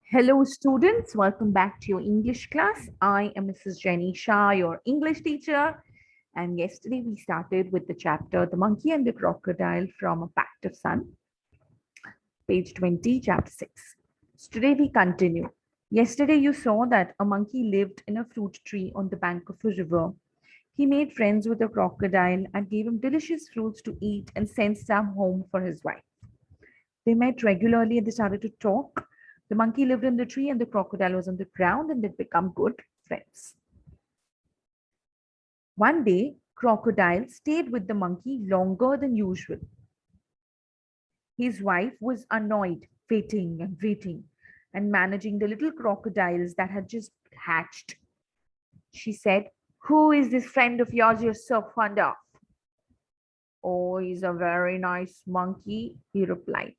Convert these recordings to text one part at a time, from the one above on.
Hello, students. Welcome back to your English class. I am Mrs. Jenny Shah, your English teacher. And yesterday we started with the chapter The Monkey and the Crocodile from A Pact of Sun, page 20, chapter 6. So today we continue. Yesterday you saw that a monkey lived in a fruit tree on the bank of a river. He made friends with a crocodile and gave him delicious fruits to eat and sent some home for his wife. They met regularly and they started to talk. The monkey lived in the tree and the crocodile was on the ground and they'd become good friends. One day, Crocodile stayed with the monkey longer than usual. His wife was annoyed, waiting and managing the little crocodiles that had just hatched. She said, "Who is this friend of yours you're so fond of?" "Oh, he's a very nice monkey," he replied.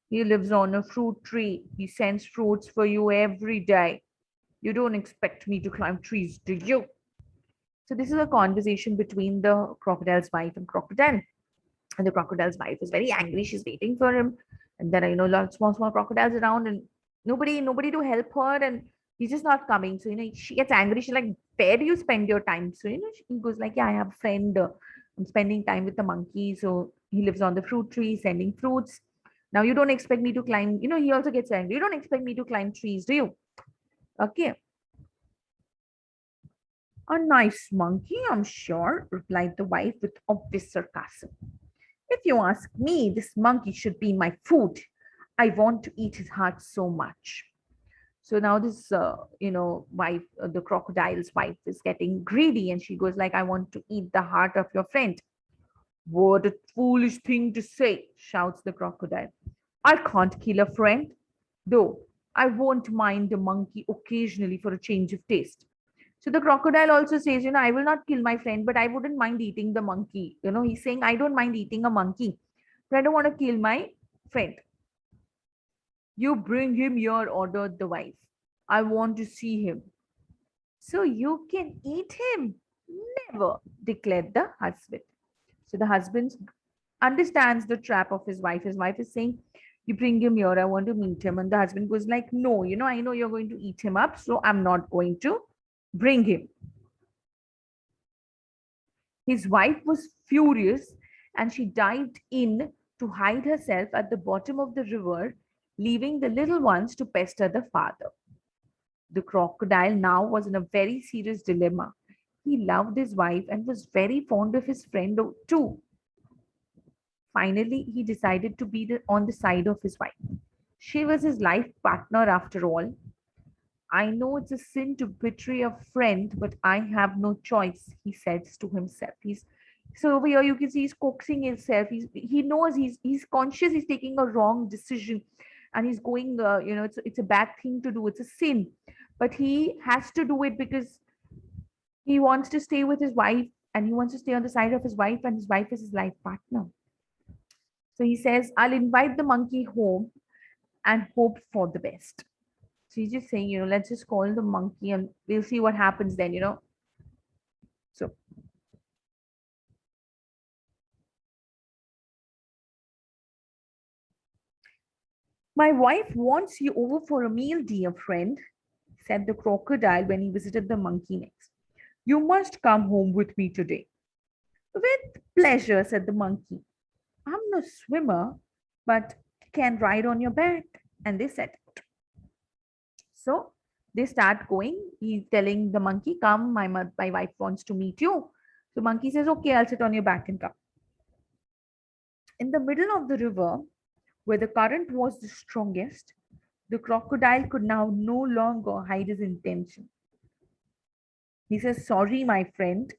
"He lives on a fruit tree. He sends fruits for you every day. You don't expect me to climb trees, do you?" So this is a conversation between the crocodile's wife and crocodile. And the crocodile's wife is very angry. She's waiting for him. And there are, lots of small crocodiles around and nobody to help her. And he's just not coming. So, she gets angry. She's like, "Where do you spend your time?" So, she goes like, "Yeah, I have a friend. I'm spending time with the monkey. So he lives on the fruit tree, sending fruits. Now you don't expect me to climb." He also gets angry. "You don't expect me to climb trees, do you?" Okay. "A nice monkey, I'm sure," replied the wife with obvious sarcasm. "If you ask me, this monkey should be my food. I want to eat his heart so much." So now this, wife, the crocodile's wife is getting greedy and she goes like, "I want to eat the heart of your friend." "What a foolish thing to say," shouts the crocodile. "I can't kill a friend, though I won't mind a monkey occasionally for a change of taste." So the crocodile also says, "I will not kill my friend, but I wouldn't mind eating the monkey." He's saying, "I don't mind eating a monkey, but I don't want to kill my friend." "You bring him here," ordered the wife. "I want to see him." "So you can eat him?" "Never," declared the husband. So the husband understands the trap of his wife. His wife is saying, "You bring him here, I want to meet him." And the husband goes like, "No, I know you're going to eat him up, so I'm not going to bring him." His wife was furious and she dived in to hide herself at the bottom of the river, leaving the little ones to pester the father. The crocodile now was in a very serious dilemma. He loved his wife and was very fond of his friend too. Finally, he decided to be on the side of his wife. She was his life partner after all. "I know it's a sin to betray a friend, but I have no choice," he says to himself. So over here you can see he's coaxing himself. He knows he's conscious he's taking a wrong decision, and he's going. It's a bad thing to do. It's a sin, but he has to do it because he wants to stay with his wife, and he wants to stay on the side of his wife, and his wife is his life partner. So he says, "I'll invite the monkey home and hope for the best." So he's just saying, let's just call the monkey and we'll see what happens then. So "My wife wants you over for a meal, dear friend," said the crocodile when he visited the monkey next. "You must come home with me today." "With pleasure," said the monkey. "I'm no swimmer, but can ride on your back." And they set out. So they start going. He's telling the monkey, "Come, my wife wants to meet you." So monkey says, "Okay, I'll sit on your back and come." In the middle of the river, where the current was the strongest, the crocodile could now no longer hide his intention. He says, "Sorry, my friend."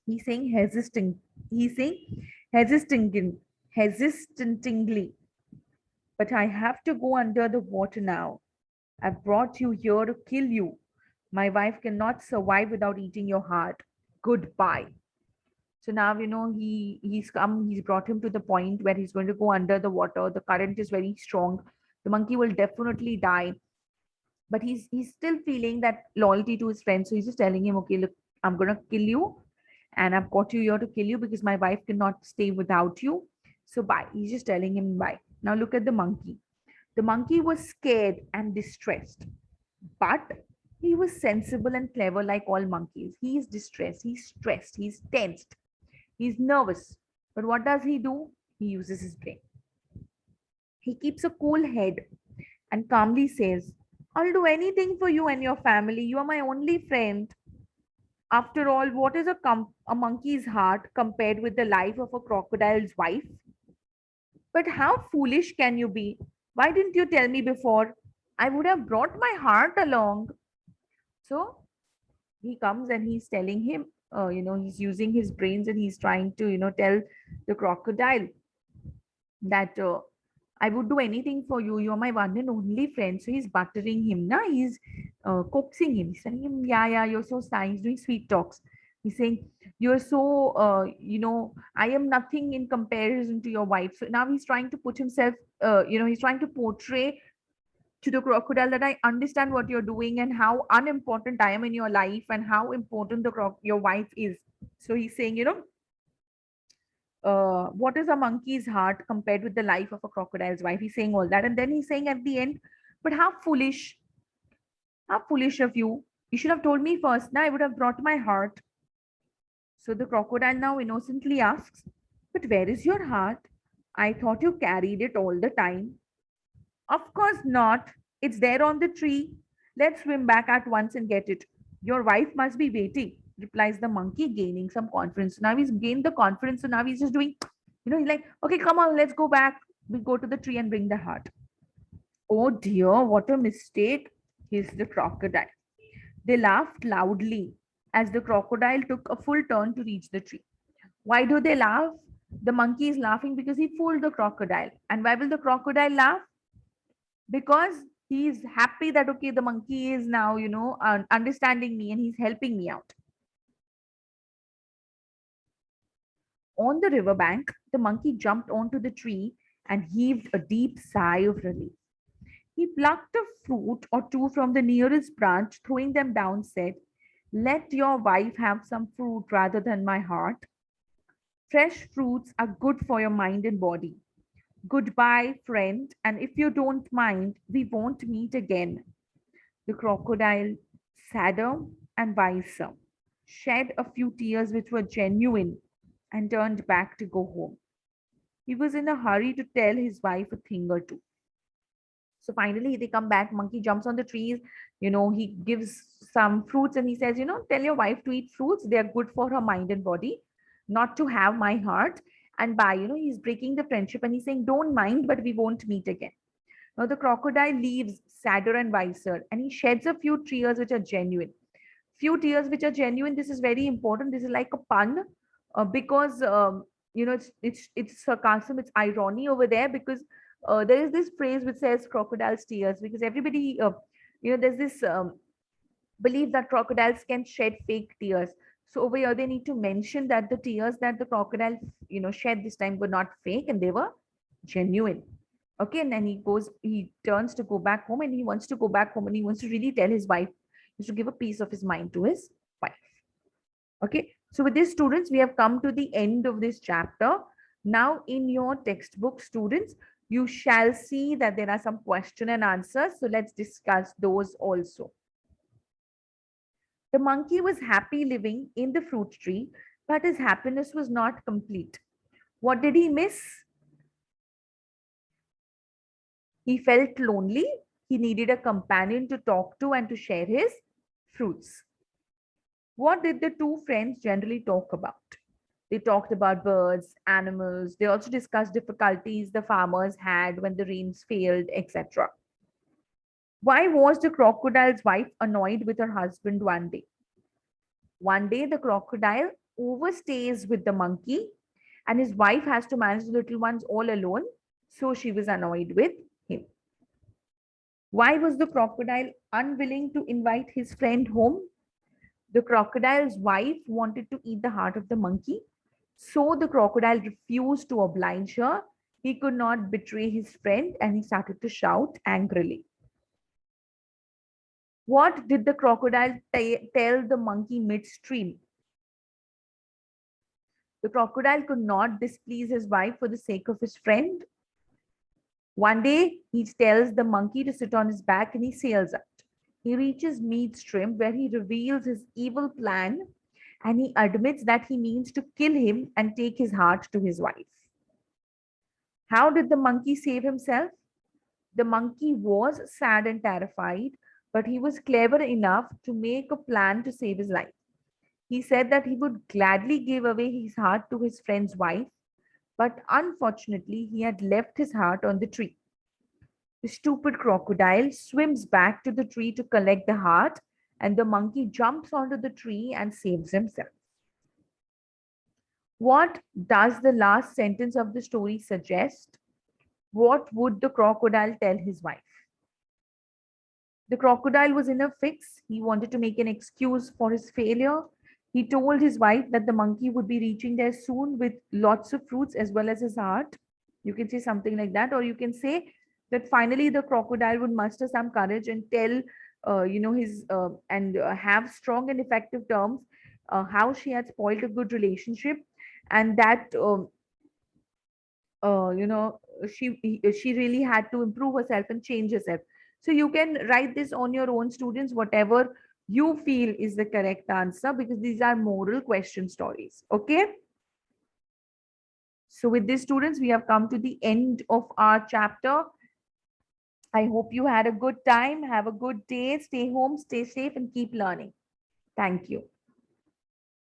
He's saying hesitant. He's saying hesitant, hesitantly. "But I have to go under the water now. I've brought you here to kill you. My wife cannot survive without eating your heart. Goodbye." So now he's brought him to the point where he's going to go under the water. The current is very strong. The monkey will definitely die, but he's still feeling that loyalty to his friend. So he's just telling him, "Okay, look, I'm gonna kill you, and I've got you here to kill you because my wife cannot stay without you. So bye." He's just telling him bye. Now look at the monkey. The monkey was scared and distressed, but he was sensible and clever like all monkeys. He is distressed, he's stressed, he's tensed, he's nervous. But what does he do? He uses his brain. He keeps a cool head and calmly says, I'll do anything for you and your family. You are my only friend. After all, what is a monkey's heart compared with the life of a crocodile's wife? But how foolish can you be? Why didn't you tell me before? I would have brought my heart along. So he comes and he's telling him, he's using his brains and he's trying to, tell the crocodile that I would do anything for you. You're my one and only friend. So he's buttering him. Na? He's coaxing him. He's telling him, yeah, yeah, you're so nice, doing sweet talks. He's saying, you're so, I am nothing in comparison to your wife. So now he's trying to put himself, he's trying to portray to the crocodile that I understand what you're doing and how unimportant I am in your life and how important your wife is. So he's saying, what is a monkey's heart compared with the life of a crocodile's wife? He's saying all that. And then he's saying at the end, but how foolish of you. You should have told me first. Now I would have brought my heart. So the crocodile now innocently asks, but where is your heart? I thought you carried it all the time. Of course not. It's there on the tree. Let's swim back at once and get it. Your wife must be waiting, replies the monkey, gaining some confidence. Now he's gained the confidence, so now he's just doing, he's like, okay, come on, let's go back. We go to the tree and bring the heart. Oh dear, what a mistake, hissed the crocodile. They laughed loudly as the crocodile took a full turn to reach the tree. Why do they laugh? The monkey is laughing because he fooled the crocodile. And why will the crocodile laugh? Because he's happy that okay, the monkey is now understanding me and he's helping me out. On the riverbank, the monkey jumped onto the tree and heaved a deep sigh of relief. He plucked a fruit or two from the nearest branch, throwing them down, said, let your wife have some fruit rather than my heart. Fresh fruits are good for your mind and body. Goodbye, friend, and if you don't mind, we won't meet again. The crocodile, sadder and wiser, shed a few tears which were genuine and turned back to go home. He was in a hurry to tell his wife a thing or two. So finally, they come back. Monkey jumps on the trees. He gives some fruits and he says, tell your wife to eat fruits. They are good for her mind and body, not to have my heart. And he's breaking the friendship and he's saying, don't mind, but we won't meet again. Now the crocodile leaves sadder and wiser, and he sheds a few tears which are genuine. Few tears which are genuine. This is very important. This is like a pun, because it's sarcasm, it's irony over there because there is this phrase which says crocodile's tears because everybody, there's this belief that crocodiles can shed fake tears. So over here they need to mention that the tears that the crocodile shed this time were not fake and they were genuine. Okay, and then he turns to go back home and he wants to go back home and he wants to really tell his wife, he to give a piece of his mind to his wife. Okay, so with this, students, we have come to the end of this chapter. Now, in your textbook, students, you shall see that there are some question and answers. So let's discuss those also. The monkey was happy living in the fruit tree, but his happiness was not complete. What did he miss? He felt lonely. He needed a companion to talk to and to share his fruits. What did the two friends generally talk about? They talked about birds, animals. They also discussed difficulties the farmers had when the rains failed, etc. Why was the crocodile's wife annoyed with her husband one day? One day, the crocodile overstays with the monkey, and his wife has to manage the little ones all alone. So she was annoyed with him. Why was the crocodile unwilling to invite his friend home? The crocodile's wife wanted to eat the heart of the monkey, so the crocodile refused to oblige her. He could not betray his friend and he started to shout angrily. What did the crocodile tell the monkey midstream? The crocodile could not displease his wife for the sake of his friend. One day, he tells the monkey to sit on his back and he sails out. He reaches midstream where he reveals his evil plan and he admits that he means to kill him and take his heart to his wife. How did the monkey save himself? The monkey was sad and terrified, but he was clever enough to make a plan to save his life. He said that he would gladly give away his heart to his friend's wife, but unfortunately, he had left his heart on the tree. The stupid crocodile swims back to the tree to collect the heart, and the monkey jumps onto the tree and saves himself. What does the last sentence of the story suggest? What would the crocodile tell his wife? The crocodile was in a fix. He wanted to make an excuse for his failure. He told his wife that the monkey would be reaching there soon with lots of fruits as well as his heart. You can say something like that, or you can say that finally the crocodile would muster some courage and tell, his and have strong and effective terms how she had spoiled a good relationship, and that she really had to improve herself and change herself. So you can write this on your own, students, whatever you feel is the correct answer, because these are moral question stories. Okay, so with this, students, we have come to the end of our chapter. I hope you had a good time. Have a good day. Stay home, stay safe, and keep learning. Thank you.